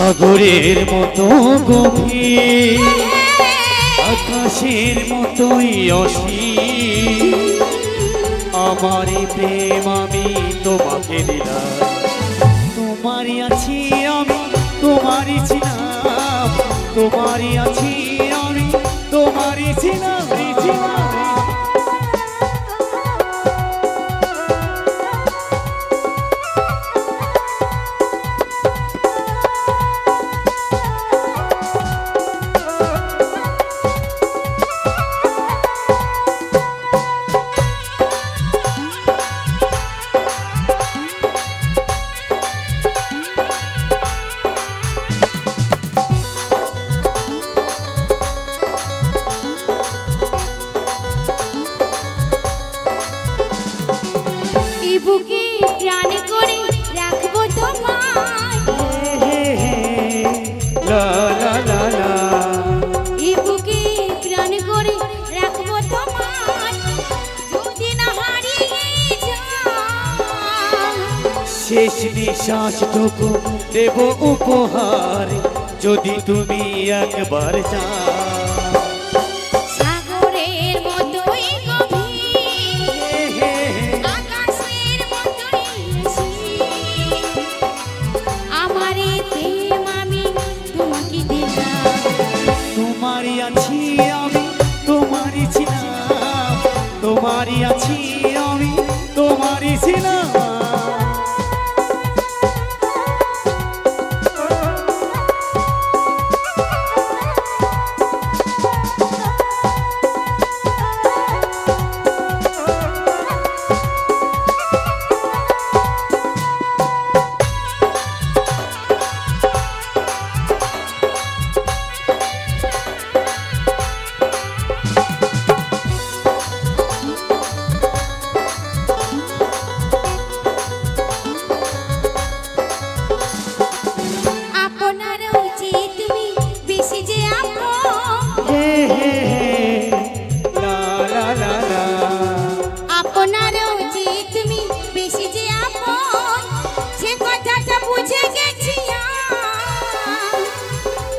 সাগরের মতো গভীর, আকাশের মতোই অসীম, আমারই প্রেম আমি তোমাকে দিলাম। তোমারই আছি আমি, তোমারই ছিলাম, তোমারই আছি আমি, তোমারই ছিলাম। বুকে প্রাণ করে রাখবো তোমায়, লা লা লা লা, এই বুকে প্রাণ করে রাখবো তোমায়, যদি না হারিয়ে যাও। শেষ নিঃশ্বাসটুকু দেব উপহার, যদি তুমি একবার যাও। সাগরের মতোই গভীর, আকাশের মতোই অসীম, আমারে প্রেম আমি তোমাকে দিলাম। তোমারই আছি আমি, তোমারই ছিলাম, তোমারই আছি আমি, তোমারই ছিলাম।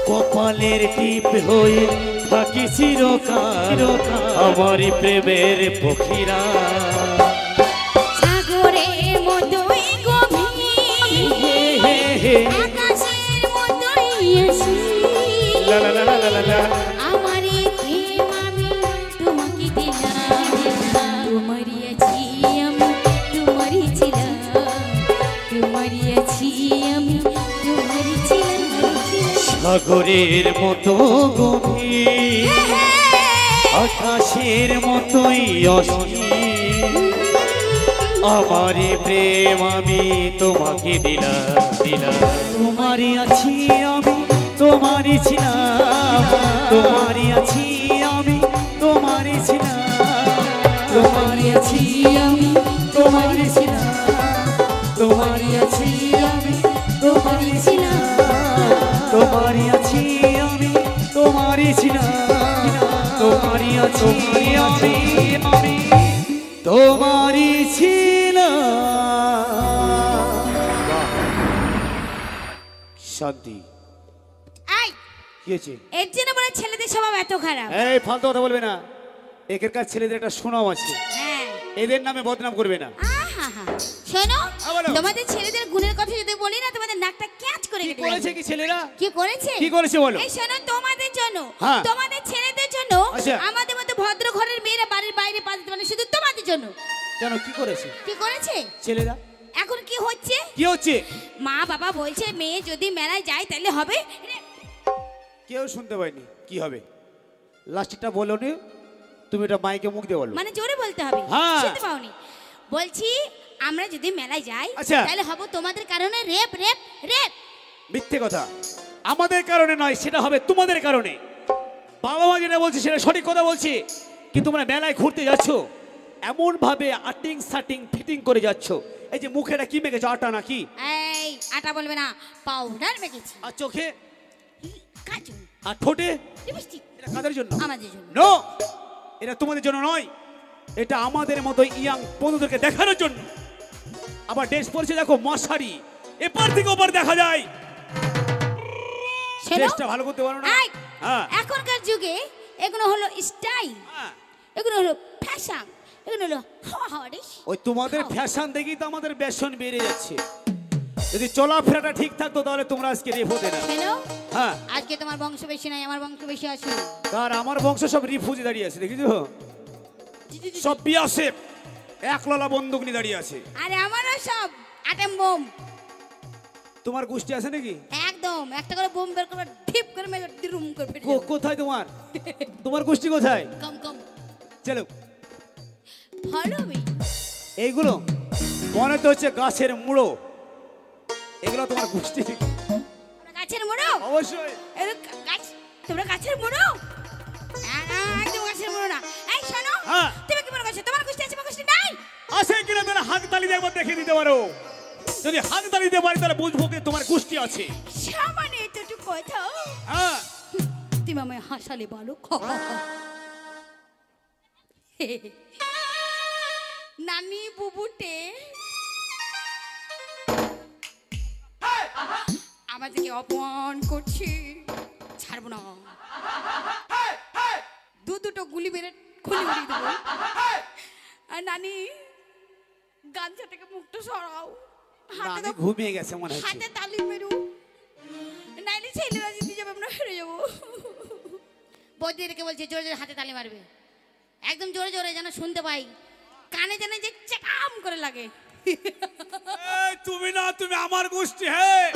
কপালের টিপ হয়ে থাকি চিরকাল, আমারই প্রেমের পক্ষীরা। সাগরের মতোই গভীর, আকাশের মতোই অসীম, লা লা লা লা লা লা, আমারে প্রেম আমি তোমাকে দিলাম। তোমারই আছি আমি, তোমারই ছিলাম, তোমারই আছি আমি, তোমারই ছিলাম। সাগরের মতো গভীর, আকাশের মতোই অসীম, আমারই প্রেম আমি তোমাকে দিলাম। তোমারই আছি আমি, তোমারই ছিলাম, তোমারই আছি আমি, তোমারই ছিলাম, তোমারই আছি আমি, তোমারই ছিলাম, তোমারই আছি আমি, তোমারই ছিলাম, তোমারই আছি আমি, তোমারই ছিলাম, তোমারই আছি আমি, তোমারই ছিলাম। শান্তি। এই কি হয়েছে? এর জন্য বলে ছেলেদের স্বভাব এত খারাপ। এই ফালতু কথা বলবে না, এখানকার ছেলেদের একটা সুনাম আছে, হ্যাঁ, এদের নামে বদনাম করবে না। আহা, শোনো, বলো। তোমাদের ছেলেদের গুণের কথা যদি বলি না, তোমাদের নাকটা ক্যাচ করে কি কেটে করেছে দেবো। কি ছেলেরা? কি করেছে? কি করেছে বলো? এই শোনো, তোমাদের জন্য, হ্যাঁ। তোমাদের ছেলেদের জন্য, আচ্ছা। আমাদের মতো ভদ্র ঘরের মেয়েরা বাড়ির বাইরে পা দিতে পারে না, শুধু তোমাদের জন্য। কেন কি করেছে কি করেছে? ছেলেরা? এখন কি হচ্ছে? কি হচ্ছে? মা বাবা বলছে মেয়ে যদি মেলায় যায় তাহলে হবে। কেউ শুনতে পায়নি। কি হবে লাস্টটা বলো নি, তুমি এটা মাইকে মুখ দিয়ে বলো। মানে জোরে বলতে হবে, হ্যাঁ। শুনতে পাওনি? বলছি আমরা যদি মেলায় যাই, আচ্ছা। তাহলে হবো তোমাদের কারণে রেপ রেপ রেপ। মিথ্যে কথা, আমাদের কারণে নয়, সেটা হবে তোমাদের কারণে। বাবা মা যেটা বলছে সেটা সঠিক কথা বলছে, কিন্তু তোমরা মেলায় ঘুরতে যাচ্ছ, এমন ভাবে আটিং সাটিং ফিটিং করে যাচ্ছ। এই যে মুখেটা কি মেখেছো, আটা নাকি? এই আটা বলবে না, পাউডার মেখেছি। আর চোখে, কাজল, আর ঠোঁটে, লিপস্টিক। এটা কাদের জন্য? আমাদের জন্য। নো, এটা তোমাদের জন্য নয়, এটা আমাদের মতো ইয়াং বন্ধুদেরকে দেখানোর জন্য। আবার ড্রেস পরেছে দেখো মশারি, এপার থেকে ওপার দেখা যায়। শোনো। চেষ্টা ভালো করতে পারো না এই, হ্যাঁ এখনকার যুগে এগুলো হলো স্টাইল, হ্যাঁ। এগুলো হলো ফ্যাশন, এগুলো হলো হরিস। ওই তোমাদের ফ্যাশন দেখি তো আমাদের বেশন বেড়ে যাচ্ছে। যদি চলাফেরাটা ঠিক থাকতো তাহলে তোমরা আজকে রেপ হতে না। শোনো, হ্যাঁ আজকে তোমার বংশ বেশি নাই, আমার বংশ বেশি আছে। আর আমার বংশ সব রিফুজি দাঁড়িয়ে আছে দেখিছো, সব বিয়াসে একললা বন্দুক নিয়ে দাঁড়িয়ে আছে। আরে আমারও সব আটেম বোম। তোমার গোষ্ঠী আছে নাকি? একদম একটা করে বোম বের করে ঠিপ করে মেরে দিরুম করে ফেটে যাবে। কোথায় তোমার তোমার গোষ্ঠী কোথায়? কম কম চলো ফলো মি। এইগুলো মনে তো হচ্ছে গাছের মুড়ো, এগুলো তোমার গোষ্ঠী? তোমরা গাছের মোড়ো? অবশ্যই। গাছ, তোমরা গাছের মোড়ো? একদম গাছের মোড়ো না। এই শোনো, হ্যাঁ। তুমি কি মনে করছো তোমার গোষ্ঠী আছে, আমার গোষ্ঠী নাই? আছে কিনা তাহলে হাত তালি দিয়ে একবার দেখে দিতে পারো। যদি হাত তালি দিতে পারি তাহলে বুঝবো কি তোমার গোষ্ঠী আছে। সামান্য এতটুকু কথা হ্যাঁ তুমি আমায় হাসালে বলো। নানি বুবুটে আমাদেরকে অপমান করছি, ছাড়বো না। দুটো গুলি মেরে খুলে উড়িয়ে দেবো। আর নানি গামছা থেকে মুখটা সরাও, হাতে আমি ঘুমিয়ে গেছে মনে হচ্ছে। হাতে তালি মেরু, নাইলে ছেলেরা জিতে যাবে, আমরা হেরে যাবো। বৌদিদেরকে বলছে জোরে জোরে হাতে তালি মারবে, একদম জোরে জোরে যেন শুনতে পাই, কানে যেন যে চাকাম করে লাগে। এই তুমি না, তুমি আমার গোষ্ঠী। হ্যাঁ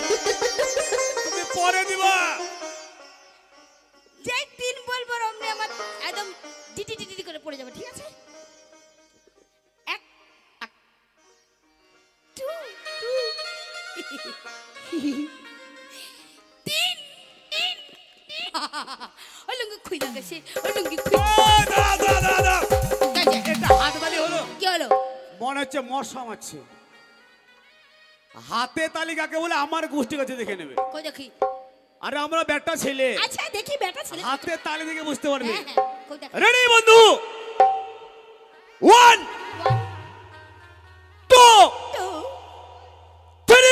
তুমি পরে দিবা। যেই তিন বলবো অমনি আমার একদম ডিটি ডিটি করে পড়ে যাবে, ঠিক আছে? এক আক, টু টু তিন তিন ওই লুঙ্গি খুই না গেছে, ওই লুঙ্গি খুই। এই দাদা দাদা, কাজে এটা হাত তালি হলো? কি হলো? মনে হচ্ছে মশা মারছে। হাতে তালি কাকে বলে আমার গোষ্ঠী কাছে দেখে নেবে। কই দেখি। আরে আমরা বেটা ছেলে, আচ্ছা দেখি বেটা ছেলে। হাতে তালি দেখে বুঝতে পারবে। হ্যাঁ হ্যাঁ কই দেখি। রেডি বন্ধু? 1 2 টু 3।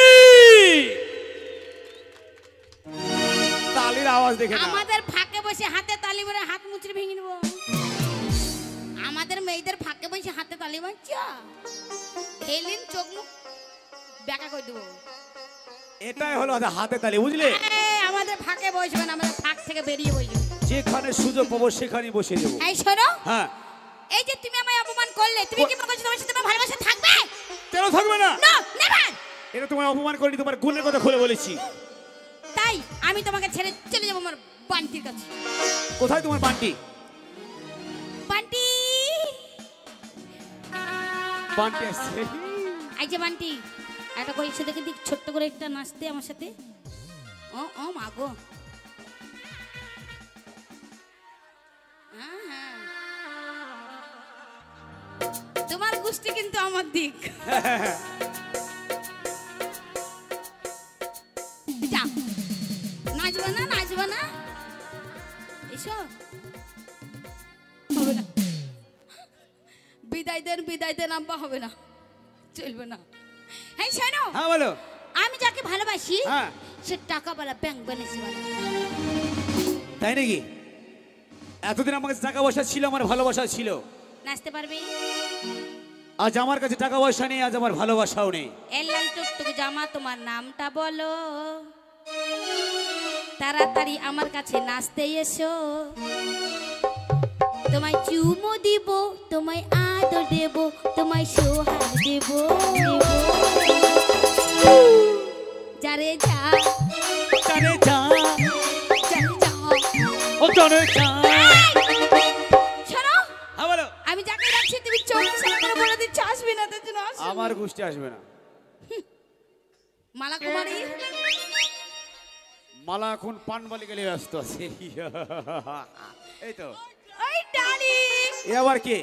তালির আওয়াজ দেখে না। আমাদের ফাঁকে বসে হাতে তালি মারে হাত মুচড়ে ভেঙে নেব। আমাদের মেয়েদের ফাঁকে বসে হাতে তালি মারছা, হেলিন চোখ মুখ ব্যাকা করে দেবো। এটাই হলো হাতে তালি, বুঝলে? আমাদের ফাঁকে বসবে না, আমাদের ফাঁক থেকে বেরিয়ে বসবে। যেখানে সুযোগ পাবো সেখানে বসে দেবো। এই শোনো, হ্যাঁ এই যে তুমি আমায় অপমান করলে, তুমি কি মনে করছো তোমার সাথে আমার ভালোবাসা থাকবে? কেন থাকবে না? না, নেভার। এটা তোমার অপমান করিনি, তোমার গুণের কথা খুলে বলেছি। তাই আমি তোমাকে ছেড়ে চলে যাবো আমার বান্টির কাছে। কোথায় তোমার বান্টি? বান্টি, বান্টি আসছে। এই যে বান্টি, একটা করে এসে দেখে দিক, ছোট্ট করে একটা নাচতে আমার সাথে। ও ও মা গো, হ্যাঁ হ্যাঁ, তোমার গোষ্ঠী কিন্তু আমার দিক। যা, নাচবা না, নাচবা না, এসো। হবে না, বিদায় দেন, বিদায় দেন, আব্বা হবে না, চলবে না। হ্যাঁ শোনো, হ্যাঁ বলো। আমি যাকে ভালোবাসি হ্যাঁ সে টাকাওয়ালা ব্যাংক ব্যালেন্স ওয়ালা। তাই নাকি? এতদিন আমার কাছে টাকা পয়সা ছিল, আমার ভালোবাসা ছিল। নাচতে পারবি? আজ আমার কাছে টাকা পয়সা নেই, আজ আমার ভালোবাসাও নেই। এই লাল টুকটুক জামা, তোমার নামটা বলো, তাড়াতাড়ি আমার কাছে নাচতে এসো। তোমায় চুমো দিব, তোমায় আদর দেব, তোমায় সোহাগ দেব। যারে যা, জানে যা, যারে যা। ও জানে যা। শোনো, হ্যাঁ বলো। আমি যাকে ডাকছি তুমি চোখ সারা করে বলে দিচ্ছ আসবি না, তার জন্য আসবি না। আমার গোষ্ঠী আসবে না। মালা কুমারী, মালা এখন পানবালি গেলে ব্যস্ত আছে। এই তো ওই ডার্লিং। এ আবার কে?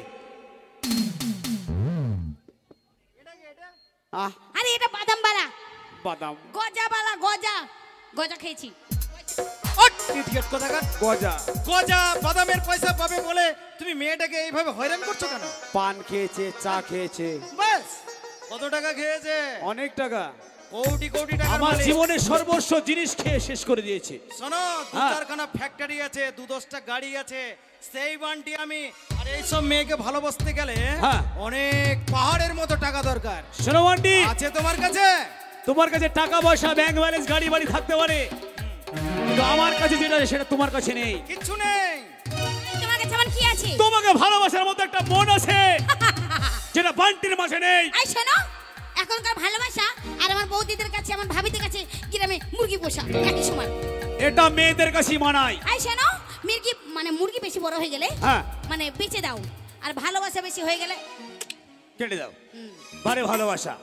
আরে এটা বাদাম বালা, বাদাম গজা বালা, গজা গজা খেয়েছি। ইডিয়েট কোথাকার। গজা গজা বাদামের পয়সা পাবে বলে তুমি মেয়েটাকে এইভাবে হয়রান করছো কেন? পান খেয়েছে, চা খেয়েছে। বাস কত টাকা খেয়েছে? অনেক টাকা। কোটি কোটি টাকা আমার জীবনের সর্বস্ব জিনিস খেয়ে শেষ করে দিয়েছে। শোনো, দু হ্যাঁ। চারখানা ফ্যাক্টরি আছে, 2-10টা গাড়ি আছে, সেই বান্টি আমি। আর এইসব মেয়েকে ভালোবাসতে গেলে হ্যাঁ। অনেক পাহাড়ের মতো টাকা দরকার। শোনো বান্টি, আছে তোমার কাছে? তোমার কাছে টাকা পয়সা, ব্যাংক ব্যালেন্স, গাড়ি বাড়ি থাকতে পারে, কিন্তু আমার কাছে যেটা আছে সেটা তোমার কাছে নেই। কিচ্ছু নেই। তোমার কাছে আমার কি আছে? তোমাকে ভালোবাসার মতো একটা মন আছে যেটা বান্টির মাঝে নেই। আই শোনো, এখনকার ভালোবাসা আর আমার বৌদিদের কাছে, আমার ভাবিদের কাছে গ্রামে মুরগি পোষা একই সমান। এটা মেয়েদের কাছেই মানায়। আই শোনো, মুরগি বেশি বড় হয়ে গেলে হ্যাঁ, মানে বেঁচে দাও, আর ভালোবাসা বেশি হয়ে গেলে কেটে দাও। বারে ভালোবাসা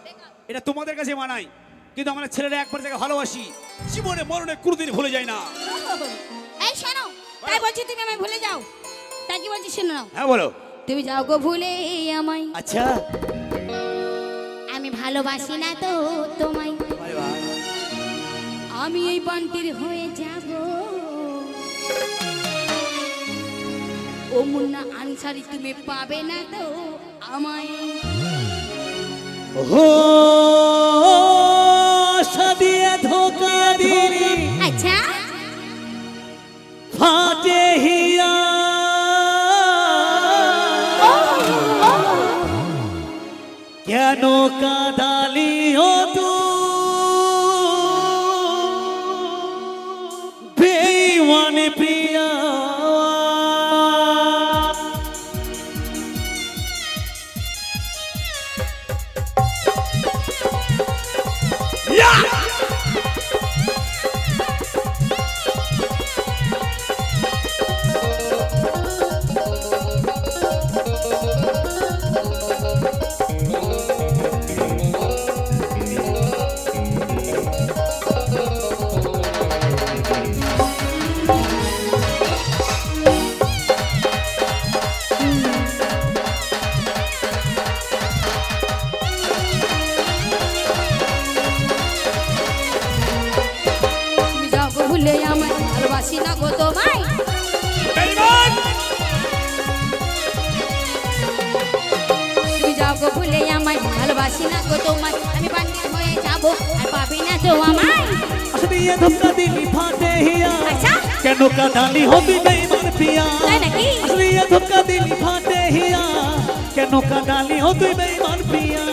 এটা তোমাদের কাছে মানায়, কিন্তু আমরা ছেলেরা একবার জায়গায় ভালোবাসি, জীবনে মরণে কোনোদিন ভুলে যায় না। এই শোনো, তাই বলছি তুমি আমায় ভুলে যাও। তাই কি বলছি শুনে নাও। হ্যাঁ বলো। তুমি যাও গো ভুলে আমায়, আচ্ছা, আমি ভালোবাসি না তো তোমায়, আরে বাহ। আমি এই বান্টির হয়ে যাব। ও মুন্না আনসারি, তুমি পাবে না তো আমায়। हो सदिया धोखा दिली আচ্ছা, फाटे हिया কেনো কাঁদালি ও তু বেঈমানে প্রিয়া তুমি যাও গো ভুলে আমায়, ভালোবাসি না গো তোমায়। বেঈমান তুমি যাও গো ভুলে আমায়, ভালোবাসি না গো তোমায়, আমি বান্টির হয়ে যাব, আর পাবি না তো আমায়। আসদিয়া ধোকা দিলি ফাটে হিয়া আচ্ছা, কেনো কাঁদালি হবি বেঈমান প্রিয়া তাই নাকি? আসলিয়া ধোকা দিলি ফাটে হিয়া কেনো কাঁদালি হবি বেঈমান প্রিয়া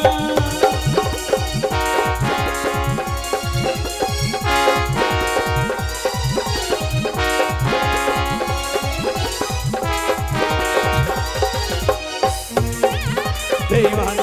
বেঈমান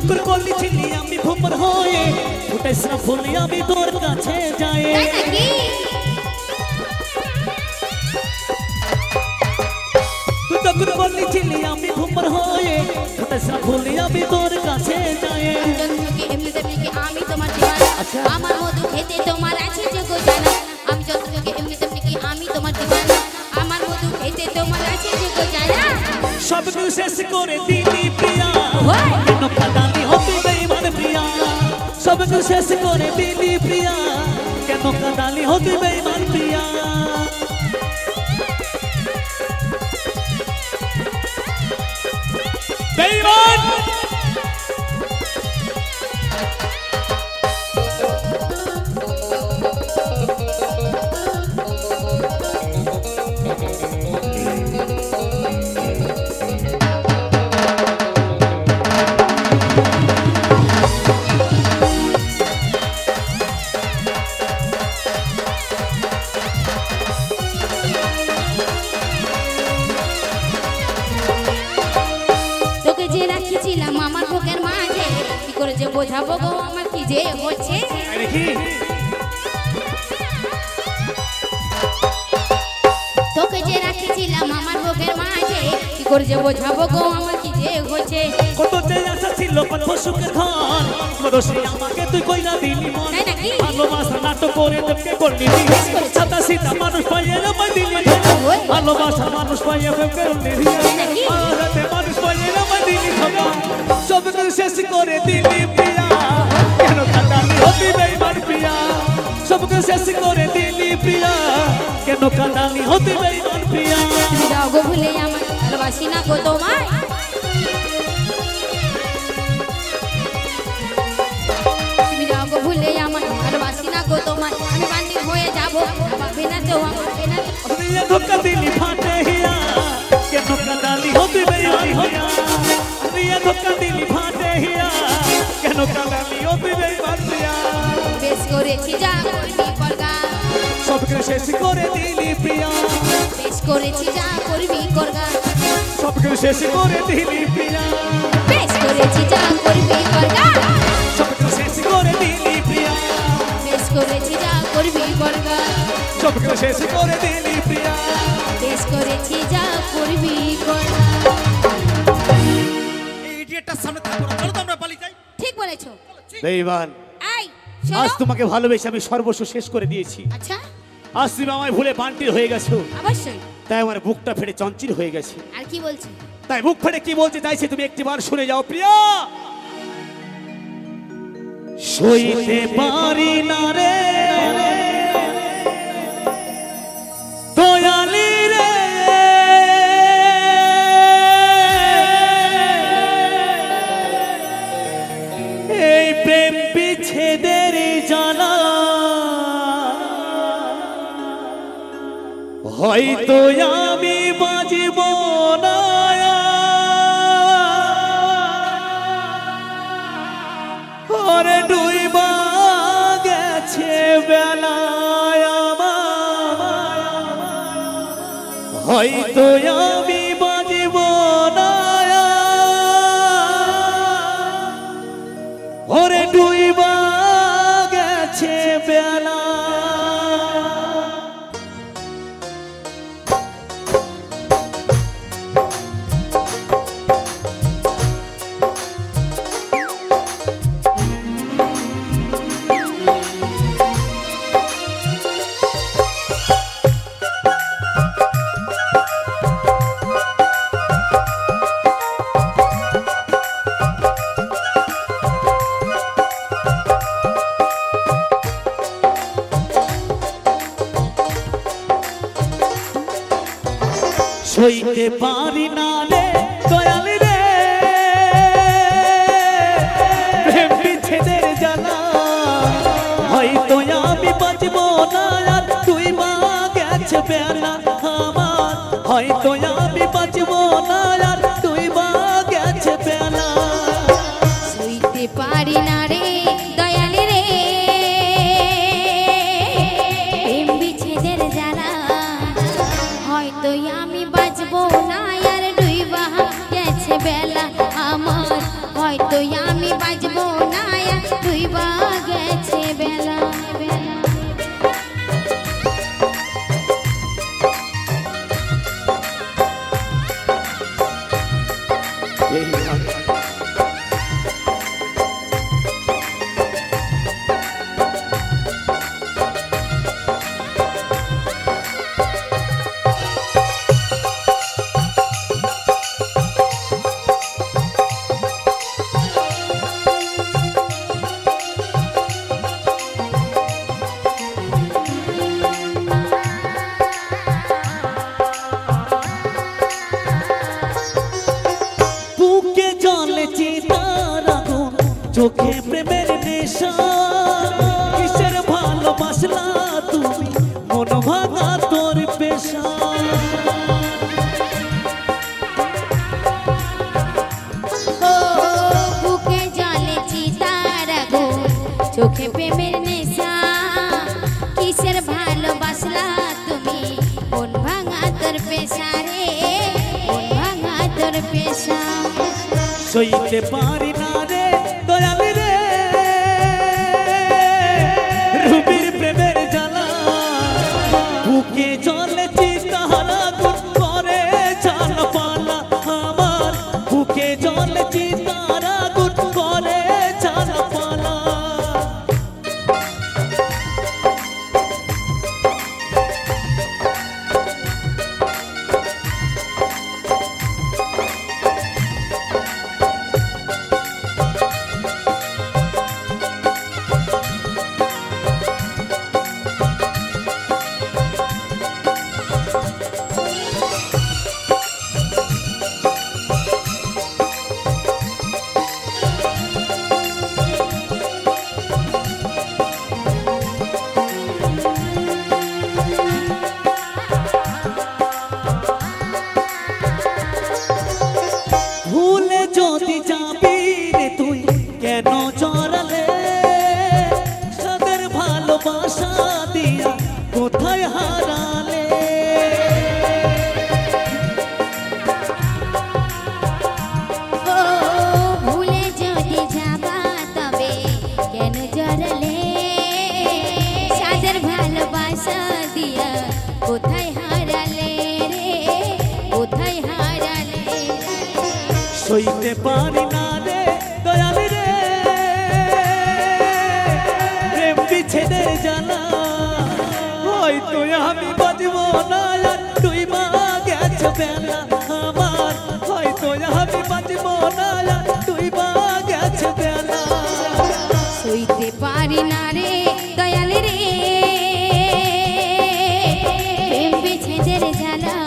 তোর কলি ছিলি আমি ভুমর হয়ে ফুটাইছ না ফুলি আমি তোর কাছে যাই তাই নাকি? তোর কলি ছিলি আমি ভুমর হয়ে ফুটাইছ না ফুলি আমি তোর কাছে যাই জন্মকে এমনি তেমনি কি আমি তোমার দিওয়ানা, আচ্ছা। আমার মধু খেতে তোমার আছে যোগ্য জানা। আমি জন্মকে এমনি তেমনি কি আমি তোমার দিওয়ানা, আমার মধু খেতে তোমার আছে যোগ্য জানা। সব কিছু শেষ করে দিলি প্রিয়া ওই! কেন কাঁদালি হবি বেঈমান প্রিয়া সব কিছু শেষ করে দিলি প্রিয়া কেন কাঁদালি হবি বেঈমান প্রিয়া বেঈমান তোকে যে রাখিছিলাম আমার বুকের মাঝে, কি করে যে বোঝাবো গো আমার কি যে হচ্ছে। দেখি তোকে যে রাখিছিলাম আমার বুকের মাঝে, কি করে যে বোঝাবো গো আমার কি যে হচ্ছে। কত যে আশা ছিল পাঁচ সুখে ধন দোষে আমাকে তুই কইরা দিলি মন তাই নাকি? ভালোবাসা নাটক করে তোকে করলি সাদা সিধা মানুষ পাইয়ে আমায় দিলি ওই। ভালোবাসা মানুষ পাইয়ে তোকে করলি নাকি? আরাতে মানুষ পাইয়ে আমায় দিলি ধোকা সব কিছু শেষ করে দিলি প্রিয়া কেন কাঁদালি হতি বেঈমান প্রিয়া সব কিছু শেষ করে দিলি প্রিয়া কেন কাঁদালি হতি বেঈমান প্রিয়া তুমি যাও গো ভুলে আমার ভালোবাসি না গো তোমায় তুমি যাও গো ভুলে আমার ভালোবাসি না গো তোমায় আমি বান্দি হয়ে যাব ভাবে না তো আমাকে না প্রিয়া ধোকা দিলি ফাটে হিয়া কেন কাঁদালি হতি বেঈমান প্রিয়া প্রিয়া ধোকা দিলি ফাটে হিয়া কেন কাঁদালি হতি বেঈমান প্রিয়া বেশ করেছি যা করবি করগা সব কিছু শেষ করে দিলি প্রিয়া বেশ করেছি যা করবি করগা সব কিছু শেষ করে দিলি প্রিয়া বেশ করেছি যা করবি করগা সব কিছু শেষ করে দিলি প্রিয়া বেশ করেছি যা করবি করগা সব কিছু শেষ করে দিলি প্রিয়া বেশ করেছি যা করবি করগা এই ইডিয়েটটার সামনে থাকবো না চলো তো আমরা পালিয়ে যাই ঠিক বলেছো বেঈমান এই আজ শোনো তোমাকে ভালোবেসে আমি সর্বস্ব শেষ করে দিয়েছি আচ্ছা আজ তুমি আমায় ভুলে বান্টির হয়ে গেছো অবশ্যই তাই আমার বুকটা ফেটে চঞ্চল হয়ে গেছে আর কি বলছি তাই বুক ফেটে কি বলতে চাইছে তুমি একটিবার শুনে যাও প্রিয়া সইতে পারি না রে দয়ালি রে এই প্রেম বিচ্ছেদের জ্বালা হয়তো আমি বাজিব না ওরে ডুইবা গেছে বেলায় আমার হয়তো আমি বাজিব না ওরে ডুইবা গেছে বেলা সইতে পারি না রে দয়াল রে প্রেম বিচ্ছেদের জ্বালা হয়তো আমি বাঁচব না আর তুই মা গেছে বেলা আমার হয়তো আমি বাঁচব না আর তুই মা গেছে বেলা সইতে পারি না রে দয়াল রে প্রেম বিচ্ছেদের জ্বালা হয়তো আমি বাঁচবো না আর ডুইবা গেছে বেলা আমার হয়তো আমি বাঁচবো না আর ডুইবা গেছে বেলা বেলা বুকে জলে চিতার আগুন চোখে প্রেমের নেশা কিসের ভালোবাসলা তুমি মন ভাঙা তোর পেশা ও বুকে জলে চিতার আগুন চোখে প্রেমের নেশা কিসের ভালোবাসলা তুমি মন ভাঙা তোর পেশা রে মন ভাঙা তোর পেশা সইতে পারি না রে দয়াল রে রুবির প্রেমের জ্বালা বুকে জলে চিতার আগুন করে জাল পালা আমার বুকে জলে চিতার আগুন হাজার ভালোবাসা দিয়া কোথায় হারালে রে, কোথায় হারালে? সইতে পারি না রে দয়াল রে প্রেম বিচ্ছেদের জ্বালা, হয়তো আমি বাজব না আর তুই মা গেছ বেলা আমার, হয়তো আমি বাজব না আর তুই মা গেছ বেলা। সইতে পারি না রে দয়াল রে প্রেম বিচ্ছেদের জ্বালা,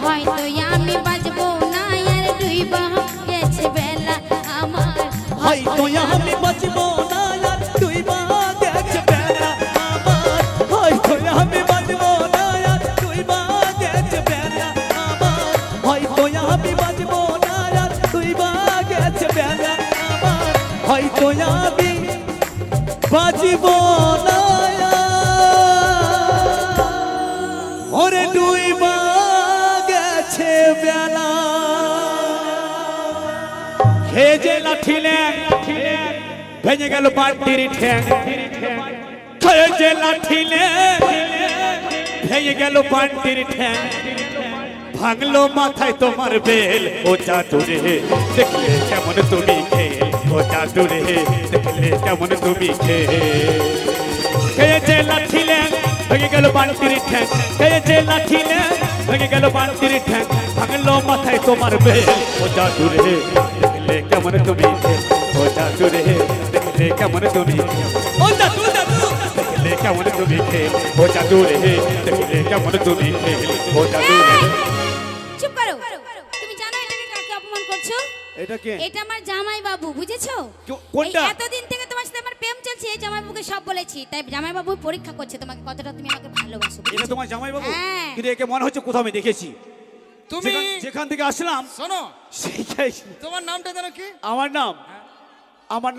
হয়তো আমি বাজবো না আর ডুইবা গেছে বেলা আমার, হয়তো আমি বাজব না আর তুই মা গেছ বেলা আমার, হয়তো আমি বাজব না আর তুই মা গেছ বেলা আমার, হয়তো আমি বাজব না আর তুই মা গেছ বেলা আমার, হয়তো আমি বাজব না ওরে তুই মা গেছে বেলা। খেয়ে লাঠিলে ভেঙে গেল পাটির ঠ্যাং, খেয়ে লাঠিলে ভেঙে গেল পাটির ঠ্যাং, ভাঙলো মাথায় তোমার বেল ও চাতুরে দেখলে কেমন তুমি খেল, ও চাতুরে দেখলে কেমন তুমি খেল। খেয়েছে লাঠিলে ভেঙে গেল পাটির ঠ্যাং, খেয়েছে লাঠিলে ভেঙে গেল পাটির ঠ্যাং, ভাঙলো মাথায় তোমার বেল ও চাতুরে দেখলে কেমন তুমি খেল, ও চাতুরে দেখলে কেমন তুমি খেল, ও চাতু চাতু দেখলে কেমন তুমি খেল, ও চাতুরে দেখলে কেমন তুমি খেল, ও চাতুরে। চুপ করো, তুমি জানো এটাকে কাকে অপমান করছো? এটা কে? এটা আমার জামাই বাবু, বুঝেছো? কোনটা? এই এতদিন থেকে তোমার সাথে আমার প্রেম চলছে, এই জামাই বাবুকে সব বলেছি, তাই জামাই বাবু পরীক্ষা করছে তোমাকে কতটা তুমি আমাকে ভালোবাসো। এটা তোমার জামাই বাবু? হ্যাঁ। কিন্তু একে মনে হচ্ছে কোথাও আমি দেখেছি, তুমি যেখান থেকে আসলাম শোনো, সেইটাই। তোমার নামটা জানো কি? আমার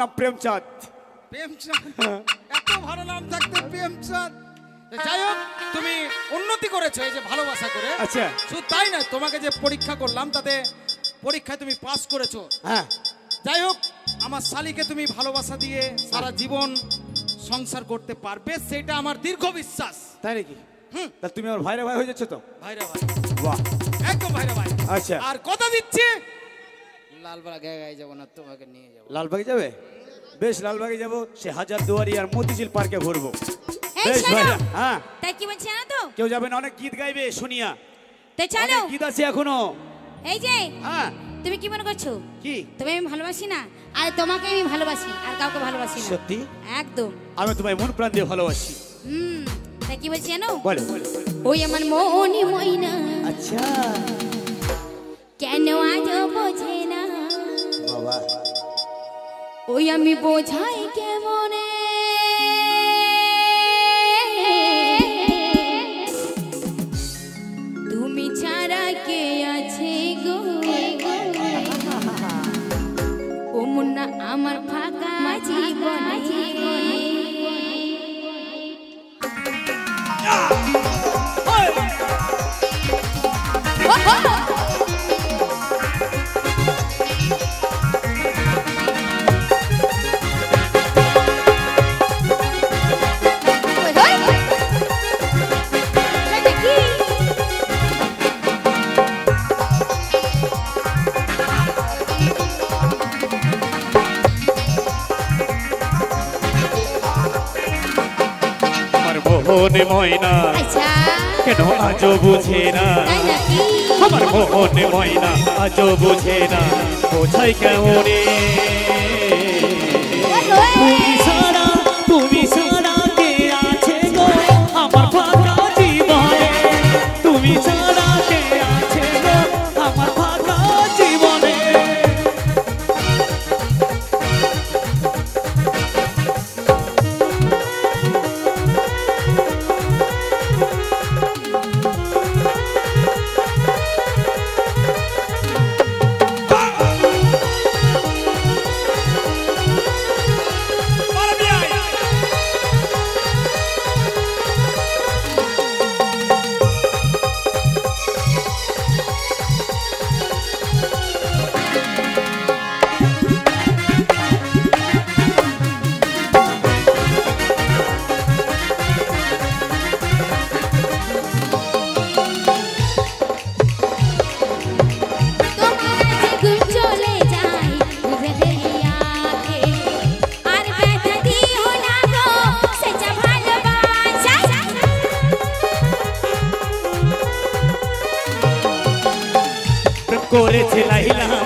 নাম প্রেমচাঁদ। প্রেমচাঁদ? এত ভালো নাম থাকতে প্রেমচাঁদ? যাই হোক, তুমি উন্নতি করেছো এই যে ভালোবাসা করে। আচ্ছা। শুধু তাই না, তোমাকে যে পরীক্ষা করলাম তাতে পরীক্ষায় তুমি পাস করেছো। হ্যাঁ। যাই হোক, আমার শালিকে তুমি ভালোবাসা দিয়ে সারা জীবন সংসার করতে পারবে, সেটা আমার দীর্ঘ বিশ্বাস। তাই নাকি? তা তুমি আমার ভাইরা ভাই হয়ে যাচ্ছ তো? ভাইরা ভাই, বাহ, একদম ভাইরা ভাই। আচ্ছা। আর কথা দিচ্ছি লালবাগ গায়ে যাবো না, তোমাকে নিয়ে যাবো। লালবাগে যাবে? বেশ, লালবাগে যাবো, সে হাজারদুয়ারি আর মতিঝিল পার্কে ঘুরবো। এই বেশ শোনো, ভাইরা। হ্যাঁ, তাই কি বলছি জানো তো? কেউ যাবে না, অনেক গীত গাইবে শুনিয়া, তাই চলো। অনেক গীত আছে এখনো। এই যে হ্যাঁ। তুমি কি মনে করছো কি? তুমি আমি ভালোবাসি না? আর তোমাকে আমি ভালোবাসি, আর কাউকে ভালোবাসি না। সত্যি? একদম। আমি তোমায় মন প্রাণ দিয়ে ভালোবাসি। তাই কি বলছি জানো? বলে। ওই আমার মনি ময়না আচ্ছা কেন আজ বোঝে না, বাবা, ওই আমি বোঝাই কেমনে, তুমি ছাড়া কে আছে গো, ও মুন্না আমার ফাঁকা জীবনে। মোহন ময়না আচ্ছা, কেন আজও বুঝে না, তাই নাকি? আমার মোহন ময়না আজও বুঝে না, বোঝাই কেমনে। তুমি ছাড়া কে আছে গো আমার ফাঁকা জীবনে, তুমি ছাড়া কে আছে গো আমার ফাঁকা জীবনে।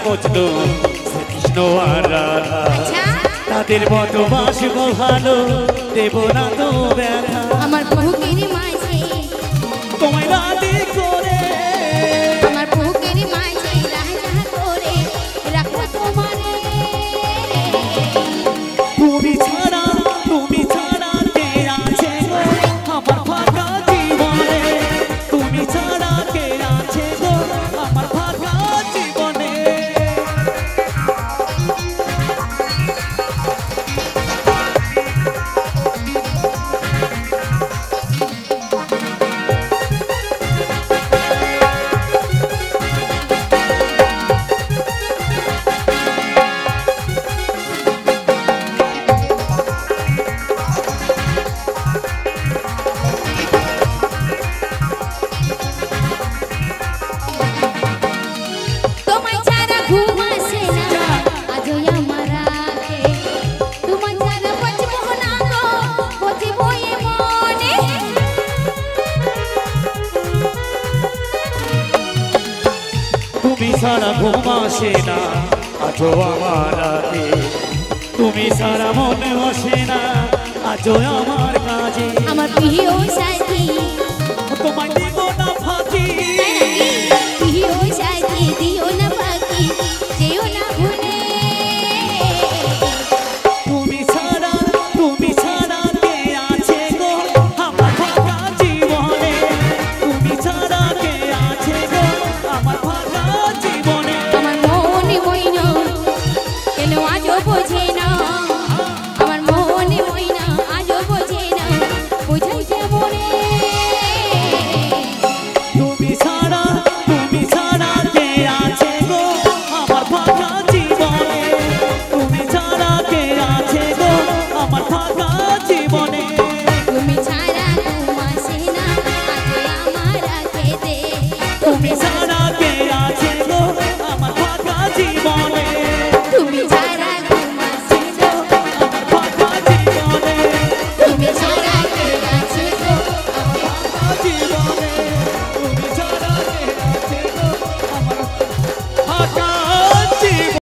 মজনু শ্রীকৃষ্ণ আর রাধা আচ্ছা তাদের মতো বাসবো ভালো দেব না তো ব্যথা আমার বুকের মাঝে তোমায় রাতে করে আমার বুকের মাঝে রাহা করে রাখো তোমারে তুমি ছাড়া কে আছে গো আমার ফাঁকা জীবনে তুমি ছাড়া কে আছে গো আমার ফাঁকা জীবনে তোমায় ছাড়া ঘুম আসে না আজও আমার রাতে তোমায় ছাড়া বাঁচবো না গো বুঝবো এ মনে তুমি সারা ঘুম আসে না আজও আমার রাতে তুমি সারা মনে বসে না আজও আমার কাজে আমার প্রিয় সাজ